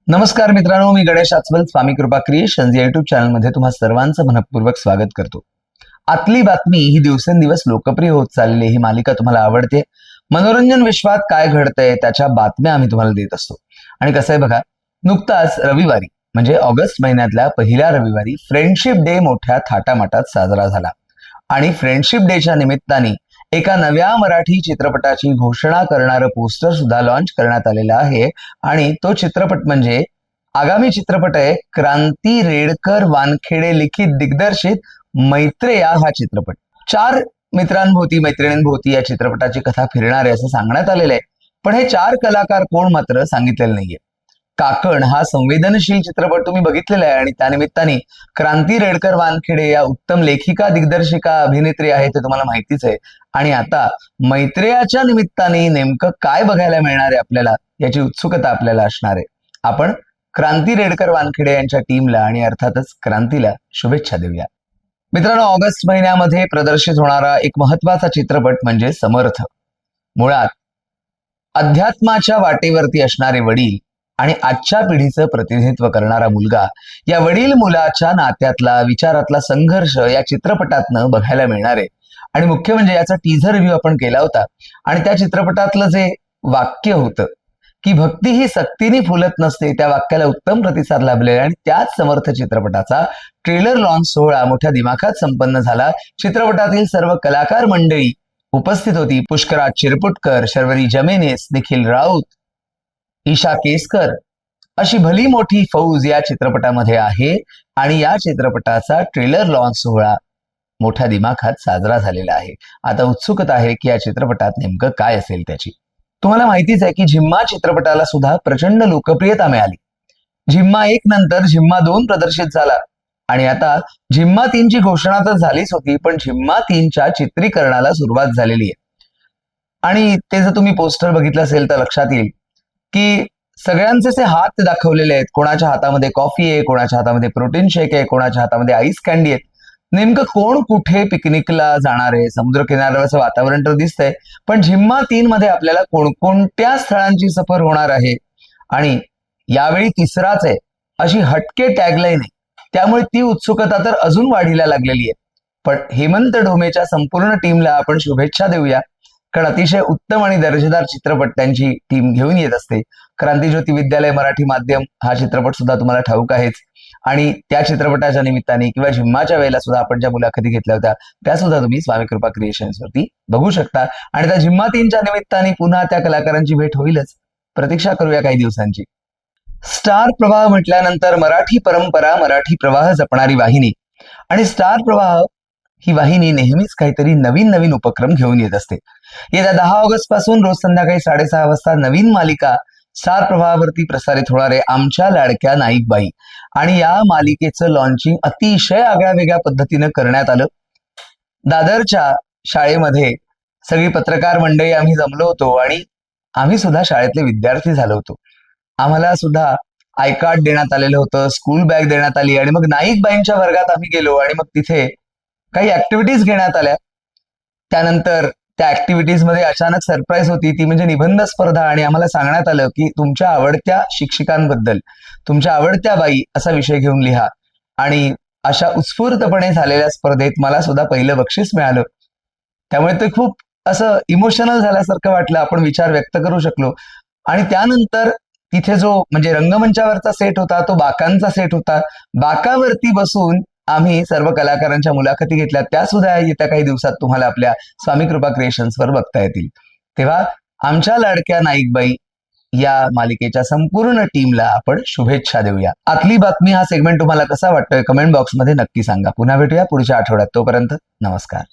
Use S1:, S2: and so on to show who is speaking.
S1: नमस्कार मित्रांनो, मी गणेश आचवल, स्वामी कृपा क्रिएशन्स या युट्यूब चॅनलमध्ये तुम्हा सर्वांचं मनपूर्वक स्वागत करतो. आतली बातमी ही दिवसेंदिवस लोकप्रिय होत चाललेली ही मालिका तुम्हाला आवडते. मनोरंजन विश्वात काय घडतंय त्याच्या बातम्या आम्ही तुम्हाला देत असतो. आणि कसं आहे बघा, नुकताच रविवारी म्हणजे ऑगस्ट महिन्यातल्या पहिल्या रविवारी फ्रेंडशिप डे मोठ्या थाटामाटात साजरा झाला. आणि फ्रेंडशिप डेच्या निमित्ताने एका नव्या मराठी चित्रपटाची घोषणा करणारं पोस्टर सुद्धा लॉन्च करण्यात आलेलं आहे. आणि तो चित्रपट म्हणजे आगामी चित्रपट आहे क्रांती रेडकर वानखेडे लिखित दिग्दर्शित मैत्रेया हा चित्रपट. 4 मित्रांभोवती मैत्रिणींभोवती या चित्रपटाची कथा फिरणार आहे असं सांगण्यात आलेलं आहे. पण हे 4 कलाकार कोण मात्र सांगितलेलं नाहीये. काकण हा संवेदनशील चित्रपट तुम्ही बघितलेला आहे आणि त्यानिमित्ताने क्रांती रेडकर वानखेडे या उत्तम लेखिका दिग्दर्शिका अभिनेत्री आहे ते तुम्हाला माहितीच आहे. आणि आता मैत्रेयाच्या निमित्ताने नेमकं काय बघायला मिळणार आहे आपल्याला याची उत्सुकता आपल्याला असणार आहे. आपण क्रांती रेडकर वानखेडे यांच्या टीमला आणि अर्थातच क्रांतीला शुभेच्छा देऊया. मित्रांनो, ऑगस्ट महिन्यामध्ये प्रदर्शित होणारा एक महत्वाचा चित्रपट म्हणजे समर्थ. मुळात अध्यात्माच्या वाटेवरती असणारे वडील आणि आजच्या पिढीचं प्रतिनिधित्व करणारा मुलगा या वडील मुलाच्या नात्यातला विचारातला संघर्ष या चित्रपटातनं बघायला मिळणार आहे. आणि मुख्य म्हणजे याचा टीझर रिव्ह्यू आपण केला होता आणि त्या चित्रपटातलं जे वाक्य होतं की भक्ती ही सक्तीने फुलत नसते, त्या वाक्याला उत्तम प्रतिसाद लाभलेला आणि त्याच समर्थ चित्रपटाचा ट्रेलर लॉन्च सोहळा मोठ्या दिमाखात संपन्न झाला. चित्रपटातील सर्व कलाकार मंडळी उपस्थित होती. पुष्कराज चिरपुटकर, शर्वरी जमेनेस, निखिल राऊत, ईशा केसकर अशी भली मोठी फौज या चित्रपटामध्ये आहे. आणि या चित्रपटाचा ट्रेलर लॉन्च सोहळा मोठ्या दिमाखात साजरा झालेला आहे. आता उत्सुकता आहे की या चित्रपटात नेमकं काय असेल त्याची. तुम्हाला माहितीच आहे की झिम्मा चित्रपटाला सुद्धा प्रचंड लोकप्रियता मिळाली. झिम्मा 1 नंतर झिम्मा 2 प्रदर्शित झाला आणि आता झिम्मा 3 ची घोषणा तर झालीच होती, पण झिम्मा 3च्या चित्रीकरणाला सुरुवात झालेली आहे. आणि ते जर तुम्ही पोस्टर बघितलं असेल तर लक्षात येईल की सगळ्यांचे असे हात दाखवलेले आहेत. कोणाच्या हातामध्ये कॉफी आहे, कोणाच्या हातामध्ये प्रोटीन शेक आहे, कोणाच्या हातामध्ये आईस कँडी आहे. नेमकं कोण कुठे पिकनिकला जाणार आहे, समुद्र किनाऱ्यावरचं वातावरण तर दिसतंय, पण झिम्मा 3 मध्ये आपल्याला कोणकोणत्या स्थळांची सफर होणार आहे आणि यावेळी तिसराच आहे अशी हटके टॅगलाईन आहे. त्यामुळे ती उत्सुकता तर अजून वाढीला लागलेली आहे. पण हेमंत ढोमेच्या संपूर्ण टीमला आपण शुभेच्छा देऊया, कारण अतिशय उत्तम आणि दर्जेदार चित्रपट त्यांची टीम घेऊन येत असते. क्रांतीज्योती विद्यालय मराठी माध्यम हा चित्रपट सुद्धा तुम्हाला ठाऊक आहेच. आणि त्या चित्रपटाच्या निमित्ताने किंवा झिम्माच्या वेळेला सुद्धा आपण ज्या मुलाखती घेतल्या होत्या त्या सुद्धा तुम्ही स्वामी कृपा क्रिएशन्स वरती बघू शकता. आणि त्या झिम्मा 3च्या निमित्ताने पुन्हा त्या कलाकारांची भेट होईलच. प्रतीक्षा करूया काही दिवसांची. स्टार प्रवाह म्हटल्यानंतर मराठी परंपरा, मराठी प्रवाह जपणारी वाहिनी. आणि स्टार प्रवाह ही वाहिनी नेहमीच काहीतरी नवीन नवीन उपक्रम घेऊन येत असते. येत्या 10 ऑगस्ट पासून रोज संध्याकाळी 6:30 वाजता नवीन मालिका स्टार प्रवाहावरती प्रसारित होणार आहे, आमच्या लाडक्या नाईकबाई. आणि या मालिकेचं लॉन्चिंग अतिशय आगळ्या वेगळ्या पद्धतीनं करण्यात आलं. दादरच्या शाळेमध्ये सगळी पत्रकार मंडळी आम्ही जमलो होतो आणि आम्ही सुद्धा शाळेतले विद्यार्थी झालो होतो. आम्हाला सुद्धा आय कार्ड देण्यात आलेलं होतं, स्कूल बॅग देण्यात आली आणि मग नाईकबाईंच्या वर्गात आम्ही गेलो आणि मग तिथे काही ऍक्टिव्हिटीज घेण्यात आल्या. त्यानंतर त्या ऍक्टिव्हिटीज मध्ये अचानक सरप्राईज होती, ती म्हणजे निबंध स्पर्धा. आणि आम्हाला सांगण्यात आलं की तुमच्या आवडत्या शिक्षिकांबद्दल, तुमच्या आवडत्या बाई असा विषय घेऊन लिहा. आणि अशा उत्स्फूर्तपणे झालेल्या स्पर्धेत मला सुद्धा पहिलं बक्षीस मिळालं. त्यामुळे ते खूप असं इमोशनल झाल्यासारखं वाटलं, आपण विचार व्यक्त करू शकलो. आणि त्यानंतर तिथे जो म्हणजे रंगमंचावरचा सेट होता तो बाकांचा सेट होता. बाकावरती बसून आम्ही सर्व कलाकारांच्या मुलाखती घेतल्या, त्या सुद्धा येत्या काही दिवसात तुम्हाला आपल्या स्वामी कृपा क्रिएशन्स वर बघता येतील. तेव्हा आमच्या लाडक्या नाईकबाई या मालिकेच्या संपूर्ण टीमला आपण शुभेच्छा देऊया. आतली बातमी हा सेगमेंट तुम्हाला कसा वाटतोय कमेंट बॉक्समध्ये नक्की सांगा. पुन्हा भेटूया पुढच्या आठवड्यात. तोपर्यंत नमस्कार.